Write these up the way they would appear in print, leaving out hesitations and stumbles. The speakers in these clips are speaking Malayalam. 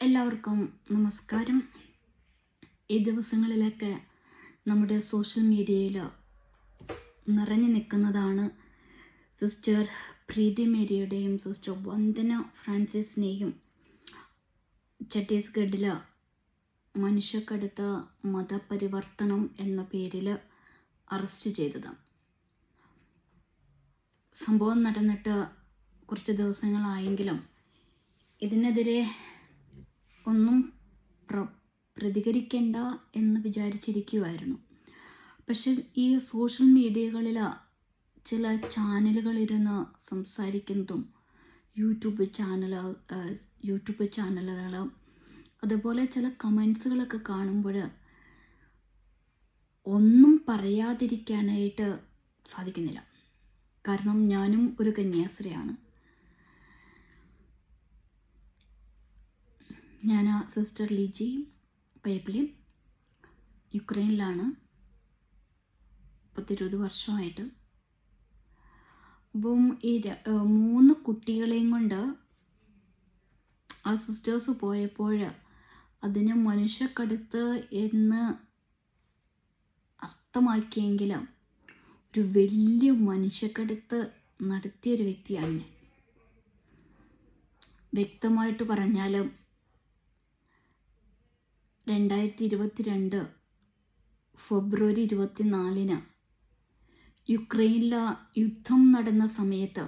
എല്ലാവർക്കും നമസ്കാരം. ഈ ദിവസങ്ങളിലൊക്കെ നമ്മുടെ സോഷ്യൽ മീഡിയയിൽ നിറഞ്ഞു നിൽക്കുന്നതാണ് സിസ്റ്റർ പ്രീതി മേരിയുടെയും സിസ്റ്റർ വന്ദന ഫ്രാൻസിസിനെയും ഛത്തീസ്ഗഡിൽ മനുഷ്യക്കടത്ത് മതപരിവർത്തനം എന്ന പേരിൽ അറസ്റ്റ് ചെയ്തത്. സംഭവം നടന്നിട്ട് കുറച്ച് ദിവസങ്ങളായെങ്കിലും ഇതിനെതിരെ ഒന്നും പ്രതികരിക്കേണ്ട എന്ന് വിചാരിച്ചിരിക്കുമായിരുന്നു. പക്ഷെ ഈ സോഷ്യൽ മീഡിയകളിൽ ചില ചാനലുകളിരുന്ന് സംസാരിക്കുന്നതും യൂട്യൂബ് ചാനലുകൾ അതുപോലെ ചില കമൻസുകളൊക്കെ കാണുമ്പോൾ ഒന്നും പറയാതിരിക്കാനായിട്ട് സാധിക്കുന്നില്ല. കാരണം ഞാനും ഒരു കന്യാസ്ത്രീയാണ്. ഞാൻ സിസ്റ്റർ ലിജി പൈപ്പിളി യുക്രൈനിലാണ് 20 വർഷമായിട്ട്. അപ്പം ഈ 3 കുട്ടികളെയും കൊണ്ട് ആ സിസ്റ്റേഴ്സ് പോയപ്പോൾ അതിന് മനുഷ്യക്കടത്ത് എന്ന് അർത്ഥമാക്കിയെങ്കിലും ഒരു വലിയ മനുഷ്യക്കടത്ത് നടത്തിയൊരു വ്യക്തിയാണ് ഞാൻ. വ്യക്തമായിട്ട് പറഞ്ഞാലും 2022 ഫെബ്രുവരി 24 യുക്രൈനിൽ യുദ്ധം നടന്ന സമയത്ത്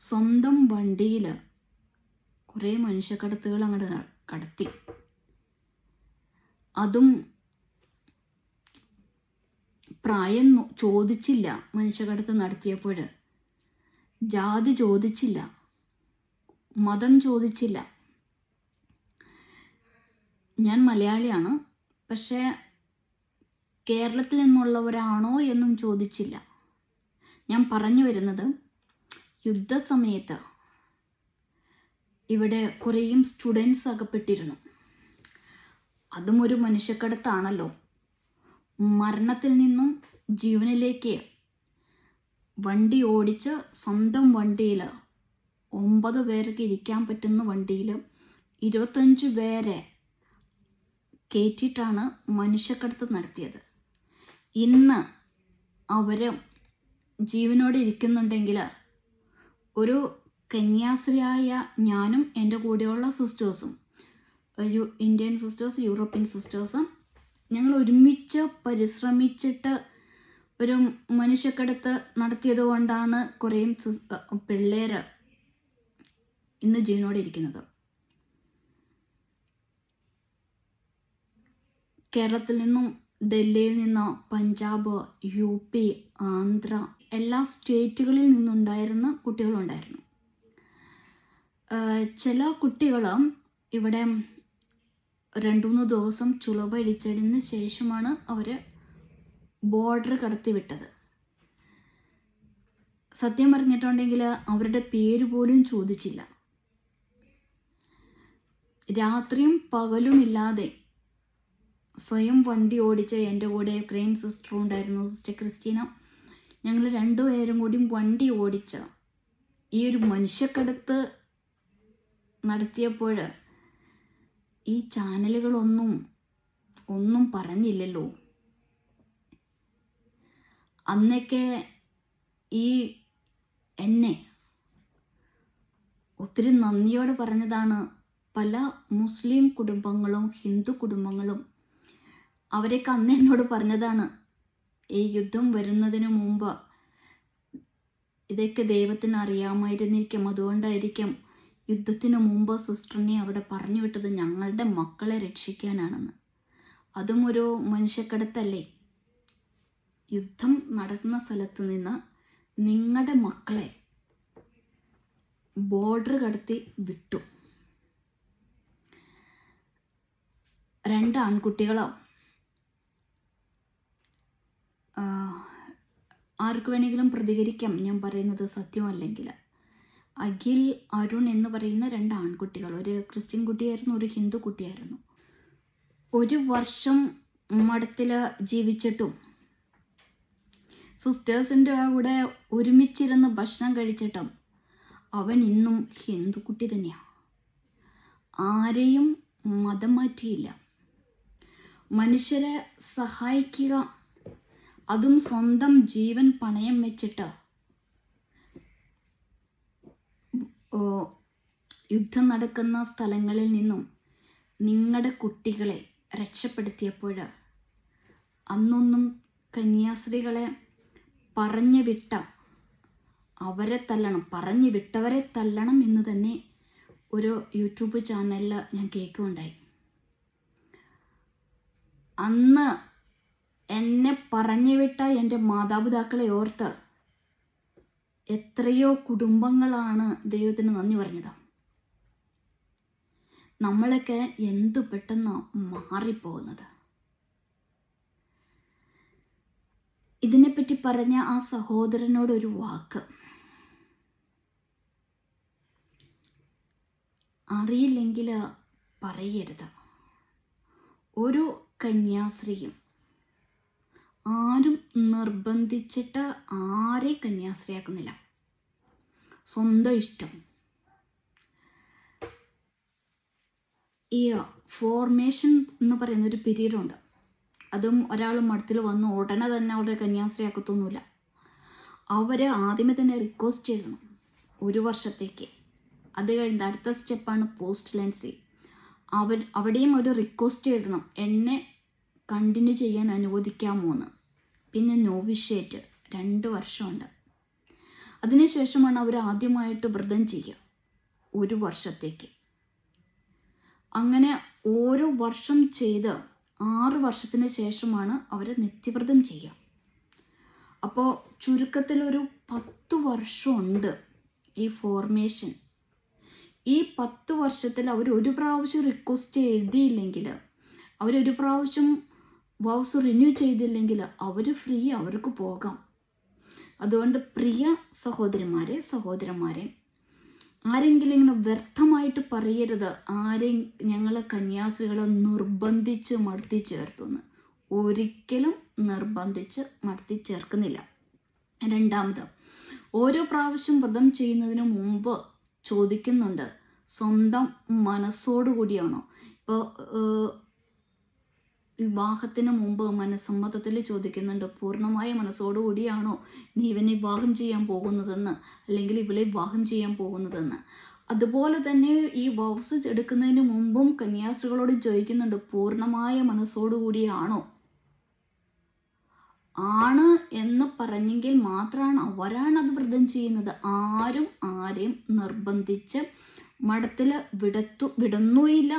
സ്വന്തം വണ്ടിയിൽ കുറേ മനുഷ്യക്കടത്തുകൾ അങ്ങോട്ട് കടത്തി. അതും പ്രായം ചോദിച്ചില്ല. മനുഷ്യക്കടത്ത് നടത്തിയപ്പോൾ ജാതി ചോദിച്ചില്ല, മതം ചോദിച്ചില്ല. ഞാൻ മലയാളിയാണ്, പക്ഷേ കേരളത്തിൽ നിന്നുള്ളവരാണോ എന്നും ചോദിച്ചില്ല. ഞാൻ പറഞ്ഞു വരുന്നത്, യുദ്ധസമയത്ത് ഇവിടെ കുറേയും സ്റ്റുഡൻസ് അകപ്പെട്ടിരുന്നു. അതും ഒരു മനുഷ്യക്കടത്താണല്ലോ. മരണത്തിൽ നിന്നും ജീവനിലേക്ക് വണ്ടി ഓടിച്ച് സ്വന്തം വണ്ടിയിൽ 9 പേർക്ക് ഇരിക്കാൻ പറ്റുന്ന വണ്ടിയിൽ 25 പേരെ കയറ്റിയിട്ടാണ് മനുഷ്യക്കടത്ത് നടത്തിയത്. ഇന്ന് അവർ ജീവനോടെ ഇരിക്കുന്നുണ്ടെങ്കിൽ ഒരു കന്യാസ്ത്രീയായ ഞാനും എൻ്റെ കൂടെയുള്ള സിസ്റ്റേഴ്സും, ഇന്ത്യൻ സിസ്റ്റേഴ്സ്, യൂറോപ്യൻ സിസ്റ്റേഴ്സും, ഞങ്ങൾ ഒരുമിച്ച് പരിശ്രമിച്ചിട്ട് ഒരു മനുഷ്യക്കടത്ത് നടത്തിയത് കൊണ്ടാണ് കുറേ പിള്ളേർ ഇന്ന് ജീവനോടെ ഇരിക്കുന്നത്. കേരളത്തിൽ നിന്നും, ഡൽഹിയിൽ നിന്നോ, പഞ്ചാബ്, UP, ആന്ധ്ര, എല്ലാ സ്റ്റേറ്റുകളിൽ നിന്നുണ്ടായിരുന്ന കുട്ടികളുണ്ടായിരുന്നു. ചില കുട്ടികൾ ഇവിടെ 2-3 ദിവസം ചുളവഴിച്ചതിന് ശേഷമാണ് അവർ ബോർഡർ കടത്തി വിട്ടത്. സത്യം പറഞ്ഞിട്ടുണ്ടെങ്കിൽ അവരുടെ പേര് പോലും ചോദിച്ചില്ല. രാത്രിയും പകലും ഇല്ലാതെ സ്വയം വണ്ടി ഓടിച്ച എൻ്റെ കൂടെ യുക്രൈൻ സിസ്റ്ററും ഉണ്ടായിരുന്നു, സിസ്റ്റർ ക്രിസ്റ്റീന. ഞങ്ങൾ 2 പേരും കൂടി വണ്ടി ഓടിച്ച ഈ ഒരു മനുഷ്യക്കടത്ത് നടത്തിയപ്പോൾ ഈ ചാനലുകളൊന്നും പറഞ്ഞില്ലല്ലോ. അന്നൊക്കെ ഈ എന്നെ ഒത്തിരി നന്ദിയോടെ പറഞ്ഞതാണ് പല മുസ്ലിം കുടുംബങ്ങളും ഹിന്ദു കുടുംബങ്ങളും. അവരൊക്കെ അന്ന് എന്നോട് പറഞ്ഞതാണ്, ഈ യുദ്ധം വരുന്നതിന് മുമ്പ് ഇതൊക്കെ ദൈവത്തിന് അറിയാമായിരുന്നിരിക്കും, അതുകൊണ്ടായിരിക്കും യുദ്ധത്തിന് മുമ്പ് സിസ്റ്ററിനെ അവിടെ പറഞ്ഞു വിട്ടത് ഞങ്ങളുടെ മക്കളെ രക്ഷിക്കാനാണെന്ന്. അതും ഒരു മനുഷ്യക്കടത്തല്ലേ? യുദ്ധം നടക്കുന്ന സ്ഥലത്ത് നിന്ന് നിങ്ങളുടെ മക്കളെ ബോർഡർ കടത്തി വിട്ടു. 2 ആൺകുട്ടികളോ, ആർക്ക് വേണമെങ്കിലും പ്രതികരിക്കാം ഞാൻ പറയുന്നത് സത്യമല്ലെങ്കിൽ. അഖിൽ, അരുൺ എന്ന് പറയുന്ന 2 ആൺകുട്ടികൾ, ഒരു ക്രിസ്ത്യൻ കുട്ടിയായിരുന്നു, ഒരു ഹിന്ദു കുട്ടിയായിരുന്നു. 1 വർഷം മഠത്തിൽ ജീവിച്ചിട്ടും സിസ്റ്റേഴ്സിൻ്റെ കൂടെ ഒരുമിച്ചിരുന്ന് ഭക്ഷണം കഴിച്ചിട്ടും അവൻ ഇന്നും ഹിന്ദുക്കുട്ടി തന്നെയാണ്. ആരെയും മതം മാറ്റിയില്ല. മനുഷ്യരെ സഹായിക്കുക, അതും സ്വന്തം ജീവൻ പണയം വെച്ചിട്ട് യുദ്ധം നടക്കുന്ന സ്ഥലങ്ങളിൽ നിന്നും നിങ്ങളുടെ കുട്ടികളെ രക്ഷപ്പെടുത്തിയപ്പോൾ അന്നൊന്നും കന്യാസ്ത്രീകളെ പറഞ്ഞു വിട്ട അവരെ തല്ലണം, പറഞ്ഞു വിട്ടവരെ തല്ലണം എന്ന് തന്നെ ഒരു യൂട്യൂബ് ചാനലിൽ ഞാൻ കേൾക്കുകയുണ്ടായി. അന്ന് എന്നെ പറഞ്ഞു വിട്ട എൻ്റെ മാതാപിതാക്കളെ ഓർത്ത് എത്രയോ കുടുംബങ്ങളാണ് ദൈവത്തിന് നന്ദി പറഞ്ഞത്. നമ്മളൊക്കെ എന്തു പെട്ടെന്ന് മാറിപ്പോകുന്നത്. ഇതിനെപ്പറ്റി പറഞ്ഞ ആ സഹോദരനോടൊരു വാക്ക്, അറിയില്ലെങ്കിൽ പറയരുത്. ഒരു കന്യാസ്ത്രീയും ആരും നിർബന്ധിച്ചിട്ട് ആരെയും കന്യാസ്ത്രീയാക്കുന്നില്ല, സ്വന്തം ഇഷ്ടം. ഈ ഫോർമേഷൻ എന്ന് പറയുന്ന ഒരു പീരീഡുണ്ട്. അതും ഒരാൾ മഠത്തിൽ വന്ന് ഉടനെ തന്നെ അവരുടെ കന്യാസ്ത്രീയാക്കത്തൊന്നുമില്ല. അവർ ആദ്യമേ തന്നെ റിക്വസ്റ്റ് ചെയ്യണം 1 വർഷത്തേക്ക്. അത് കഴിഞ്ഞ് അടുത്ത സ്റ്റെപ്പാണ് പോസ്റ്റ്ലൻസി. അവിടെയും ഒരു റിക്വസ്റ്റ് എഴുതണം, എന്നെ കണ്ടിന്യൂ ചെയ്യാൻ അനുവദിക്കാമോ എന്ന്. പിന്നെ നോവിഷ്യേറ്റ് 2 വർഷമുണ്ട്. അതിനുശേഷമാണ് അവർ ആദ്യമായിട്ട് വ്രതം ചെയ്യുക 1 വർഷത്തേക്ക്. അങ്ങനെ ഓരോ വർഷം ചെയ്ത് 6 വർഷത്തിന് ശേഷമാണ് അവർ നിത്യവ്രതം ചെയ്യുക. അപ്പോൾ ചുരുക്കത്തിലൊരു 10 വർഷമുണ്ട് ഈ ഫോർമേഷൻ. ഈ 10 വർഷത്തിൽ അവർ ഒരു പ്രാവശ്യം റിക്വസ്റ്റ് എഴുതിയില്ലെങ്കിൽ, അവരൊരു പ്രാവശ്യം വൗസ് റിന്യൂ ചെയ്തില്ലെങ്കിൽ അവർ ഫ്രീ, അവർക്ക് പോകാം. അതുകൊണ്ട് പ്രിയ സഹോദരന്മാരെ ആരെങ്കിലും ഇങ്ങനെ വ്യർത്ഥമായിട്ട് പറയരുത്, ആരെയും ഞങ്ങൾ കന്യാസ്ത്രീകളെ നിർബന്ധിച്ച് മടത്തി ചേർത്തുന്ന്. ഒരിക്കലും നിർബന്ധിച്ച് മടത്തി ചേർക്കുന്നില്ല. രണ്ടാമത്, ഓരോ പ്രാവശ്യം വ്രതം ചെയ്യുന്നതിന് മുമ്പ് ചോദിക്കുന്നുണ്ട്, സ്വന്തം മനസ്സോടുകൂടിയാണോ. ഇപ്പോൾ വിവാഹത്തിന് മുമ്പ് മനസ്സമ്മതത്തിൽ ചോദിക്കുന്നുണ്ട്, പൂർണ്ണമായ മനസ്സോടുകൂടിയാണോ നീ ഇവനെ വിവാഹം ചെയ്യാൻ പോകുന്നതെന്ന്, അല്ലെങ്കിൽ ഇവളെ വിവാഹം ചെയ്യാൻ പോകുന്നതെന്ന്. അതുപോലെ തന്നെ ഈ വൗസ് എടുക്കുന്നതിന് മുമ്പും കന്യാസ്ത്രീകളോട് ചോദിക്കുന്നുണ്ട്, പൂർണ്ണമായ മനസ്സോടുകൂടിയാണോ. ആണ് എന്ന് പറഞ്ഞെങ്കിൽ മാത്രമാണ് അവരാണ് അത് വ്രതം ചെയ്യുന്നത്. ആരും ആരെയും നിർബന്ധിച്ച് മഠത്തിൽ വിടുന്നുമില്ല.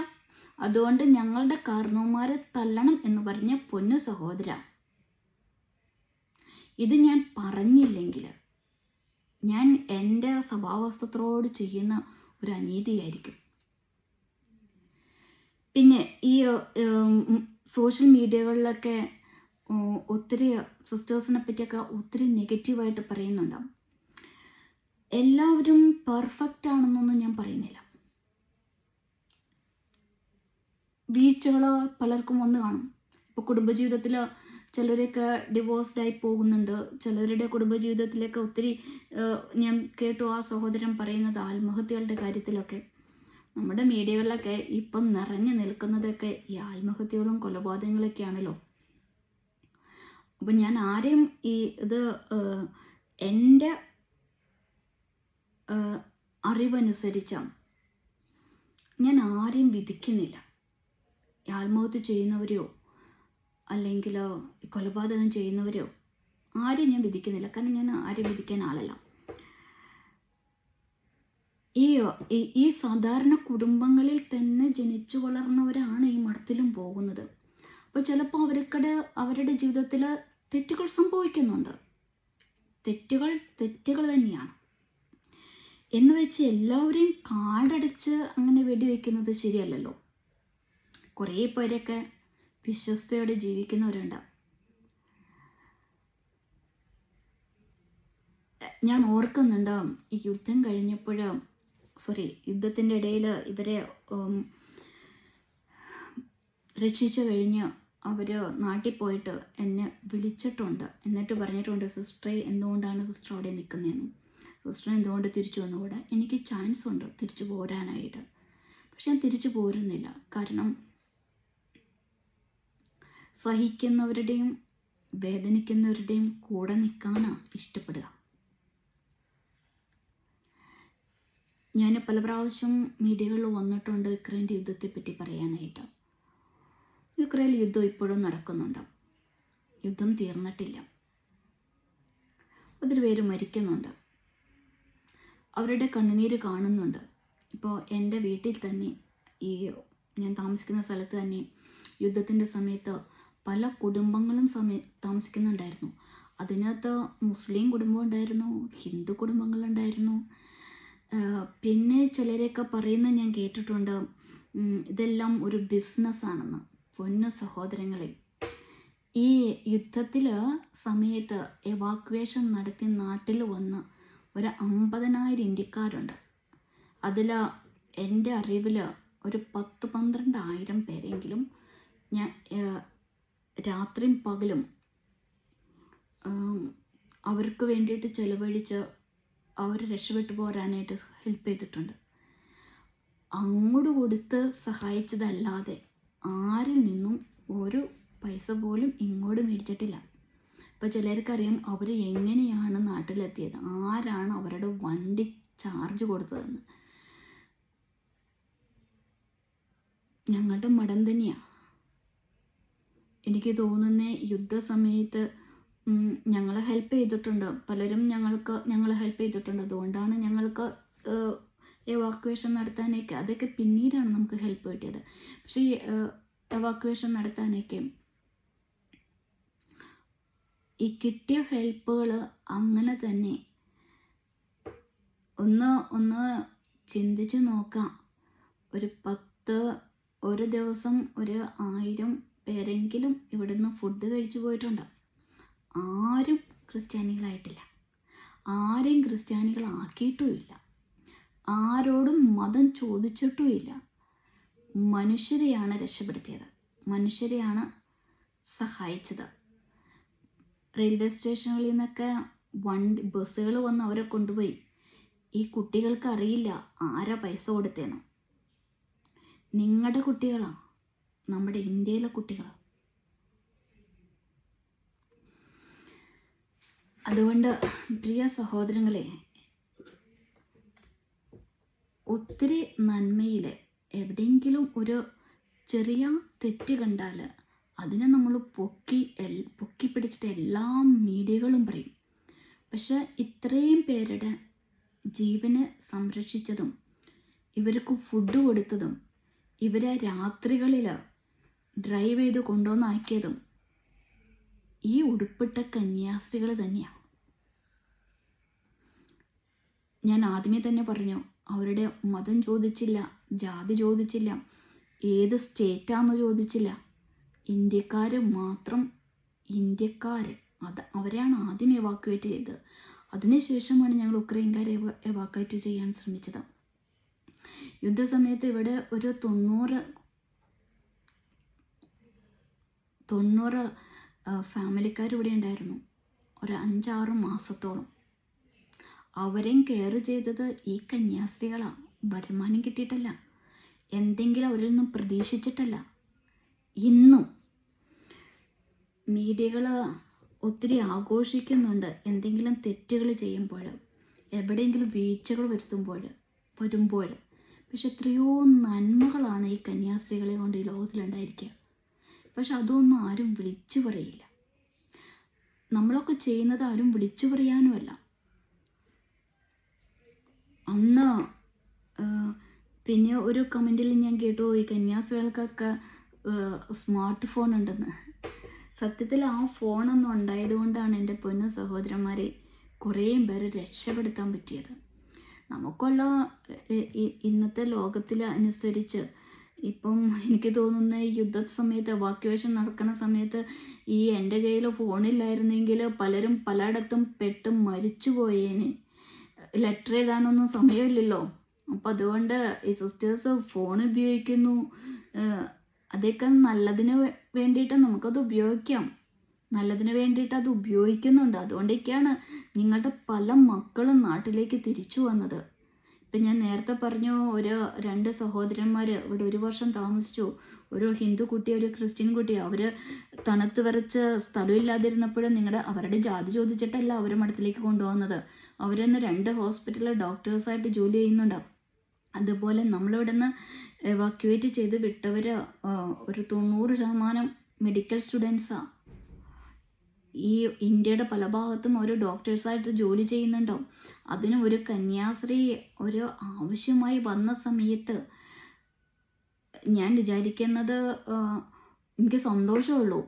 അതുകൊണ്ട് ഞങ്ങളുടെ കാരണവന്മാരെ തല്ലണം എന്ന് പറഞ്ഞ പൊന്നു സഹോദര, ഇത് ഞാൻ പറഞ്ഞില്ലെങ്കിൽ ഞാൻ എൻ്റെ സ്വഭാവസ്ഥത്തോട് ചെയ്യുന്ന ഒരു അനീതിയായിരിക്കും. പിന്നെ ഈ സോഷ്യൽ മീഡിയകളിലൊക്കെ ഒത്തിരി സിസ്റ്റേഴ്സിനെ പറ്റിയൊക്കെ ഒത്തിരി നെഗറ്റീവായിട്ട് പറയുന്നുണ്ട്. എല്ലാവരും പെർഫെക്റ്റ് ആണെന്നൊന്നും ഞാൻ പറയുന്നില്ല. വീഴ്ചകൾ പലർക്കും വന്ന് കാണും. ഇപ്പോൾ കുടുംബജീവിതത്തിൽ ചിലരൊക്കെ ഡിവോഴ്സ്ഡായി പോകുന്നുണ്ട്. ചിലരുടെ കുടുംബജീവിതത്തിലൊക്കെ ഒത്തിരി ഞാൻ കേട്ടു ആ സഹോദരൻ പറയുന്നത് ആത്മഹത്യകളുടെ കാര്യത്തിലൊക്കെ. നമ്മുടെ മീഡിയകളിലൊക്കെ ഇപ്പം നിറഞ്ഞു നിൽക്കുന്നതൊക്കെ ഈ ആത്മഹത്യകളും കൊലപാതകങ്ങളൊക്കെയാണല്ലോ. അപ്പം ഞാൻ ആരെയും ഇത് എൻ്റെ അറിവനുസരിച്ച് ഞാൻ ആരെയും വിധിക്കുന്നില്ല. ആത്മഹത്യ ചെയ്യുന്നവരെയോ അല്ലെങ്കിൽ കൊലപാതകം ചെയ്യുന്നവരെയോ ആരെയും ഞാൻ വിധിക്കുന്നില്ല. കാരണം ഞാൻ ആരെയും വിധിക്കാൻ ആളല്ല. ഈ സാധാരണ കുടുംബങ്ങളിൽ തന്നെ ജനിച്ചു വളർന്നവരാണ് ഈ മഠത്തിലും പോകുന്നത്. അപ്പോൾ ചിലപ്പോൾ അവരുടെ ജീവിതത്തിൽ തെറ്റുകൾ സംഭവിക്കുന്നുണ്ട്. തെറ്റുകൾ തന്നെയാണ് എന്ന് വെച്ച് എല്ലാവരെയും കാടടച്ച് അങ്ങനെ വെടിവെക്കുന്നത് ശരിയല്ലല്ലോ. കുറേ പേരൊക്കെ വിശ്വസ്തയോടെ ജീവിക്കുന്നവരുണ്ട്. ഞാൻ ഓർക്കുന്നുണ്ട്, ഈ യുദ്ധം കഴിഞ്ഞപ്പോൾ യുദ്ധത്തിൻ്റെ ഇടയിൽ ഇവരെ രക്ഷിച്ചു കഴിഞ്ഞ് അവർ നാട്ടിൽ പോയിട്ട് എന്നെ വിളിച്ചിട്ടുണ്ട്. എന്നിട്ട് പറഞ്ഞിട്ടുണ്ട്, സിസ്റ്ററെ എന്തുകൊണ്ടാണ് സിസ്റ്റർ അവിടെ നിൽക്കുന്നതെന്നും, സിസ്റ്റർ എന്തുകൊണ്ട് തിരിച്ചു വന്നുകൂടെ, എനിക്ക് ചാൻസ് ഉണ്ട് തിരിച്ചു പോരാനായിട്ട്. പക്ഷെ ഞാൻ തിരിച്ചു പോരുന്നില്ല. കാരണം സഹിക്കുന്നവരുടെയും വേദനിക്കുന്നവരുടെയും കൂടെ നിൽക്കാനാണ് ഇഷ്ടപ്പെടുക. ഞാൻ പല പ്രാവശ്യം മീഡിയകളിൽ വന്നിട്ടുണ്ട് യുക്രൈൻ്റെ യുദ്ധത്തെപ്പറ്റി പറയാനായിട്ട്. യുക്രൈൻ യുദ്ധം ഇപ്പോഴും നടക്കുന്നുണ്ട്. യുദ്ധം തീർന്നിട്ടില്ല. ഒത്തിരി പേര് മരിക്കുന്നുണ്ട്. അവരുടെ കണ്ണുനീര് കാണുന്നുണ്ട്. ഇപ്പോൾ എൻ്റെ വീട്ടിൽ തന്നെ, ഈ ഞാൻ താമസിക്കുന്ന സ്ഥലത്ത് തന്നെ യുദ്ധത്തിൻ്റെ സമയത്ത് പല കുടുംബങ്ങളും താമസിക്കുന്നുണ്ടായിരുന്നു. അതിനകത്ത് മുസ്ലിം കുടുംബം ഉണ്ടായിരുന്നു, ഹിന്ദു കുടുംബങ്ങളുണ്ടായിരുന്നു. പിന്നെ ചിലരെയൊക്കെ പറയുന്നത് ഞാൻ കേട്ടിട്ടുണ്ട്, ഇതെല്ലാം ഒരു ബിസിനസ്സാണെന്ന്. പൊന്നു സഹോദരങ്ങളെ, ഈ യുദ്ധത്തിൽ സമയത്ത് എവാക്വേഷൻ നടത്തി നാട്ടിൽ വന്ന് ഒരു 50,000 ഇന്ത്യക്കാരുണ്ട്. അതിൽ എൻ്റെ അറിവിൽ ഒരു 10-12,000 പേരെങ്കിലും ഞാൻ രാത്രിയും പകലും അവർക്ക് വേണ്ടിയിട്ട് ചെലവഴിച്ച് അവർ രക്ഷപ്പെട്ടു പോരാനായിട്ട് ഹെൽപ്പ് ചെയ്തിട്ടുണ്ട്. അങ്ങോട്ട് കൊടുത്ത് സഹായിച്ചതല്ലാതെ ആരിൽ നിന്നും ഒരു പൈസ പോലും ഇങ്ങോട്ട് മേടിച്ചിട്ടില്ല. ഇപ്പോൾ ചിലർക്കറിയാം അവർ എങ്ങനെയാണ് നാട്ടിലെത്തിയത്, ആരാണ് അവരുടെ വണ്ടി ചാർജ് കൊടുത്തതെന്ന്. ഞങ്ങളുടെ മഠം തന്നെയാണ്. എനിക്ക് തോന്നുന്നേ യുദ്ധസമയത്ത് ഞങ്ങളെ ഹെൽപ്പ് ചെയ്തിട്ടുണ്ട്. പലരും ഞങ്ങളെ ഹെൽപ്പ് ചെയ്തിട്ടുണ്ട്. അതുകൊണ്ടാണ് ഞങ്ങൾക്ക് എവാക്വേഷൻ നടത്താനൊക്കെ, അതൊക്കെ പിന്നീടാണ് നമുക്ക് ഹെൽപ്പ് കിട്ടിയത്. പക്ഷേ എവാക്വേഷൻ നടത്താനൊക്കെ ഈ കിട്ടിയ ഹെൽപ്പുകൾ അങ്ങനെ തന്നെ ഒന്ന് ചിന്തിച്ച് നോക്കാം. ഒരു ദിവസം 1000 പേരെങ്കിലും ഇവിടുന്ന് ഫുഡ് കഴിച്ചു പോയിട്ടുണ്ട്. ആരും ക്രിസ്ത്യാനികളായിട്ടില്ല, ആരെയും ക്രിസ്ത്യാനികളാക്കിയിട്ടുമില്ല, ആരോടും മതം ചോദിച്ചിട്ടുമില്ല. മനുഷ്യരെയാണ് രക്ഷപ്പെടുത്തിയത്, മനുഷ്യരെയാണ് സഹായിച്ചത്. റെയിൽവേ സ്റ്റേഷനുകളിൽ നിന്നൊക്കെ ബസ്സുകൾ വന്ന് അവരെ കൊണ്ടുപോയി. ഈ കുട്ടികൾക്ക് അറിയില്ല ആരാ പൈസ കൊടുത്തേന്ന്. നിങ്ങളുടെ കുട്ടികളാണ്, നമ്മുടെ ഇന്ത്യയിലെ കുട്ടികളാണ്. അതുകൊണ്ട് പ്രിയ സഹോദരങ്ങളെ, ഒത്തിരി നന്മയിൽ എവിടെയെങ്കിലും ഒരു ചെറിയ തെറ്റ് കണ്ടാൽ അതിനെ നമ്മൾ പൊക്കി പിടിച്ചിട്ട് എല്ലാ മീഡിയകളും പറയും. പക്ഷെ ഇത്രയും പേരുടെ ജീവനെ സംരക്ഷിച്ചതും ഇവർക്ക് ഫുഡ് കൊടുത്തതും ഇവരെ രാത്രികളിൽ ഡ്രൈവ് ചെയ്ത് കൊണ്ടുവന്നാക്കിയതും ഈ ഉടുപ്പിട്ട കന്യാസ്ത്രീകൾ തന്നെയാണ്. ഞാൻ ആദ്യമേ തന്നെ പറഞ്ഞു, അവരുടെ മതം ചോദിച്ചില്ല, ജാതി ചോദിച്ചില്ല, ഏത് സ്റ്റേറ്റാന്ന് ചോദിച്ചില്ല. ഇന്ത്യക്കാർ മാത്രം, ഇന്ത്യക്കാർ, അവരെയാണ് ആദ്യം എവാക്യുവേറ്റ് ചെയ്തത്. അതിനുശേഷമാണ് ഞങ്ങൾ ഉക്രൈൻകാരെ എവാക്യുവേറ്റ് ചെയ്യാൻ ശ്രമിച്ചത്. യുദ്ധസമയത്ത് ഇവിടെ ഒരു 90 ഫാമിലിക്കാർ ഇവിടെ ഉണ്ടായിരുന്നു, ഒരു 5-6 മാസത്തോളം. അവരെയും കെയർ ചെയ്തത് ഈ കന്യാസ്ത്രീകളാണ്. വരുമാനം കിട്ടിയിട്ടല്ല, എന്തെങ്കിലും അവരിൽ നിന്നും പ്രതീക്ഷിച്ചിട്ടല്ല. ഇന്നും മീഡിയകൾ ഒത്തിരി ആഘോഷിക്കുന്നുണ്ട് എന്തെങ്കിലും തെറ്റുകൾ ചെയ്യുമ്പോൾ, എവിടെയെങ്കിലും വീഴ്ചകൾ വരുമ്പോൾ. പക്ഷെ എത്രയോ നന്മകളാണ് ഈ കന്യാസ്ത്രീകളെ കൊണ്ട് ഈ ലോകത്തിലുണ്ടായിരിക്കുക. പക്ഷെ അതൊന്നും ആരും വിളിച്ചു പറയില്ല. നമ്മളൊക്കെ ചെയ്യുന്നത് ആരും വിളിച്ചു പറയാനുമല്ല. അന്ന് പിന്നെ ഒരു കമൻറ്റിൽ ഞാൻ കേട്ടു, ഈ കന്യാസ്ത്രീകൾക്കൊക്കെ സ്മാർട്ട് ഫോൺ ഉണ്ടെന്ന്. സത്യത്തിൽ ആ ഫോണൊന്നും ഉണ്ടായത് കൊണ്ടാണ് എൻ്റെ പൊന്നു സഹോദരന്മാരെ കുറേ പേരെ രക്ഷപ്പെടുത്താൻ പറ്റിയത്. നമുക്കുള്ള ഇന്നത്തെ ലോകത്തിൽ അനുസരിച്ച് ഇപ്പം എനിക്ക് തോന്നുന്ന യുദ്ധ സമയത്ത്, എവാക്യുവേഷൻ നടക്കുന്ന സമയത്ത് ഈ എൻ്റെ കയ്യിൽ ഫോണില്ലായിരുന്നെങ്കിൽ പലരും പലയിടത്തും പെട്ട് മരിച്ചു പോയേനെ. ലെറ്റർ എഴുതാനൊന്നും സമയമില്ലല്ലോ. അപ്പം അതുകൊണ്ട് ഈ സിസ്റ്റേഴ്സ് ഫോൺ ഉപയോഗിക്കുന്നു. അതൊക്കെ നല്ലതിന് വേണ്ടിയിട്ട് നമുക്കത് ഉപയോഗിക്കാം, നല്ലതിന് വേണ്ടിയിട്ട് അത് ഉപയോഗിക്കുന്നുണ്ട്. അതുകൊണ്ടൊക്കെയാണ് നിങ്ങളുടെ പല മക്കളും നാട്ടിലേക്ക് തിരിച്ചു വന്നത്. ഇപ്പം ഞാൻ നേരത്തെ പറഞ്ഞു, ഒരു 2 സഹോദരന്മാർ ഇവിടെ 1 വർഷം താമസിച്ചു. ഒരു ഹിന്ദു കുട്ടി, ഒരു ക്രിസ്ത്യൻ കുട്ടി. അവർ തണുത്ത് വിറച്ച് സ്ഥലമില്ലാതിരുന്നപ്പോഴും അവരുടെ ജാതി ചോദിച്ചിട്ടല്ല അവർ മഠത്തിലേക്ക് കൊണ്ടുപോകുന്നത്. അവരിന്ന് 2 ഹോസ്പിറ്റലിൽ ഡോക്ടേഴ്സായിട്ട് ജോലി ചെയ്യുന്നുണ്ട്. അതുപോലെ നമ്മളിവിടെ നിന്ന് എവാക്യുവേറ്റ് ചെയ്ത് വിട്ടവർ ഒരു 90% മെഡിക്കൽ സ്റ്റുഡൻസാണ്. ഈ ഇന്ത്യയുടെ പല ഭാഗത്തും ഒരു ഡോക്ടേഴ്സായിട്ട് ജോലി ചെയ്യുന്നുണ്ടാവും. അതിന് ഒരു കന്യാസ്ത്രീ ഒരു ആവശ്യമായി വന്ന സമയത്ത് ഞാൻ വിചാരിക്കുന്നത് എനിക്ക് സന്തോഷമുള്ളൂ.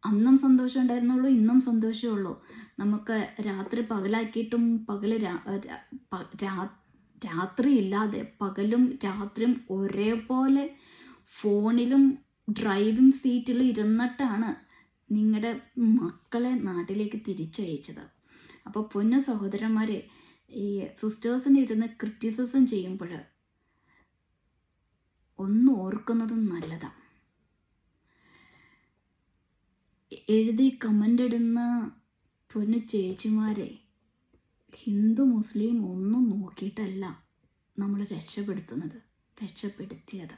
അന്നും സന്തോഷം ഉണ്ടായിരുന്നുള്ളൂ, ഇന്നും സന്തോഷമുള്ളൂ. നമുക്ക് രാത്രി പകലാക്കിയിട്ടും രാത്രി ഇല്ലാതെ പകലും രാത്രിയും ഒരേപോലെ ഫോണിലും ഡ്രൈവിംഗ് സീറ്റിലും ഇരുന്നിട്ടാണ് നിങ്ങളുടെ മക്കളെ നാട്ടിലേക്ക് തിരിച്ചയച്ചത്. അപ്പോൾ പൊന്നു സഹോദരന്മാരെ, ഈ സിസ്റ്റേഴ്സിനെ ഇരുന്ന് ക്രിറ്റിസിസം ചെയ്യുമ്പോൾ ഒന്ന് ഓർക്കുന്നത് നല്ലതാണ്. എഴുതി കമൻ്റ് ഇടുന്ന പൊന്നു ചേച്ചിമാരെ, ഹിന്ദു മുസ്ലിം ഒന്നും നോക്കിയിട്ടല്ല നമ്മൾ രക്ഷപ്പെടുത്തിയത്.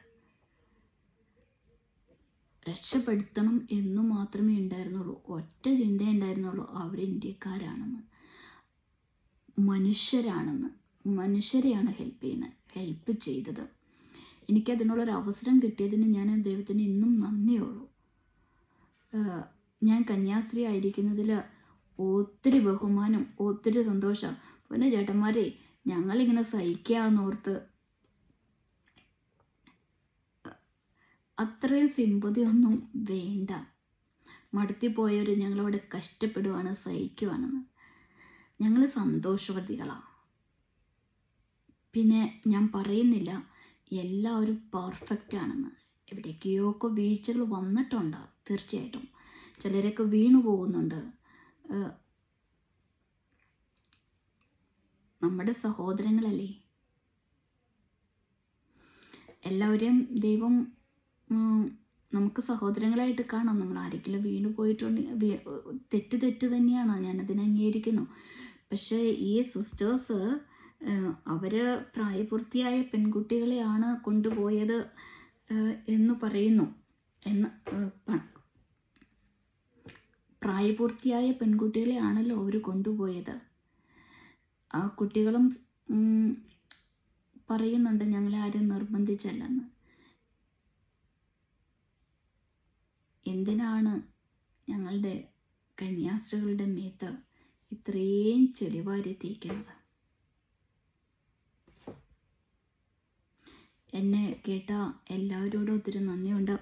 രക്ഷപ്പെടുത്തണം എന്നു മാത്രമേ ഉണ്ടായിരുന്നുള്ളൂ. ഒറ്റ ചിന്തയേ ഉണ്ടായിരുന്നുള്ളൂ, അവർ ഇന്ത്യക്കാരാണെന്ന്, മനുഷ്യരെയാണ് ഹെൽപ്പ് ചെയ്തത്. എനിക്കതിനുള്ളൊരു അവസരം കിട്ടിയതിന് ഞാൻ ദൈവത്തിന് ഇന്നും നന്ദിയുള്ളൂ. ഞാൻ കന്യാസ്ത്രീ ആയിരിക്കുന്നതിൽ ഒത്തിരി ബഹുമാനം, ഒത്തിരി സന്തോഷം. പിന്നെ ചേട്ടന്മാരെ, ഞങ്ങളിങ്ങനെ സഹിക്കാമെന്നോർത്ത് അത്രയും സിമ്പതി ഒന്നും വേണ്ട. മടുത്തി പോയവർ ഞങ്ങളവിടെ കഷ്ടപ്പെടുവാണ്, സഹിക്കുവാണെന്ന്. ഞങ്ങൾ സന്തോഷവതികളാണ്. പിന്നെ ഞാൻ പറയുന്നില്ല എല്ലാവരും പെർഫെക്റ്റ് ആണെന്ന്. എവിടേക്കൊക്കെ വീഴ്ചകൾ വന്നിട്ടുണ്ട്, തീർച്ചയായിട്ടും. ചിലരൊക്കെ വീണു പോകുന്നുണ്ട്. നമ്മുടെ സഹോദരങ്ങളല്ലേ, എല്ലാവരെയും ദൈവം നമുക്ക് സഹോദരങ്ങളായിട്ട് കാണാം. നമ്മൾ ആരെങ്കിലും വീണു പോയിട്ടുണ്ടെങ്കിൽ തെറ്റ് തന്നെയാണ്, ഞാനതിനെ അംഗീകരിക്കുന്നു. പക്ഷേ ഈ സിസ്റ്റേഴ്സ് അവർ പ്രായപൂർത്തിയായ പെൺകുട്ടികളെയാണ് കൊണ്ടുപോയത് എന്ന് പറയുന്നു. പ്രായപൂർത്തിയായ പെൺകുട്ടികളെയാണല്ലോ അവർ കൊണ്ടുപോയത്. ആ കുട്ടികളും പറയുന്നുണ്ട് ഞങ്ങളെ ആരും നിർബന്ധിച്ചല്ലെന്ന്. എന്തിനാണ് ഞങ്ങളുടെ കന്യാസ്ത്രീകളുടെ മേത്ത് ഇത്രയും ചെളിവാരി തേക്കുന്നത്? എന്നെ കേട്ട എല്ലാവരോടും ഒത്തിരി നന്ദിയുണ്ട്.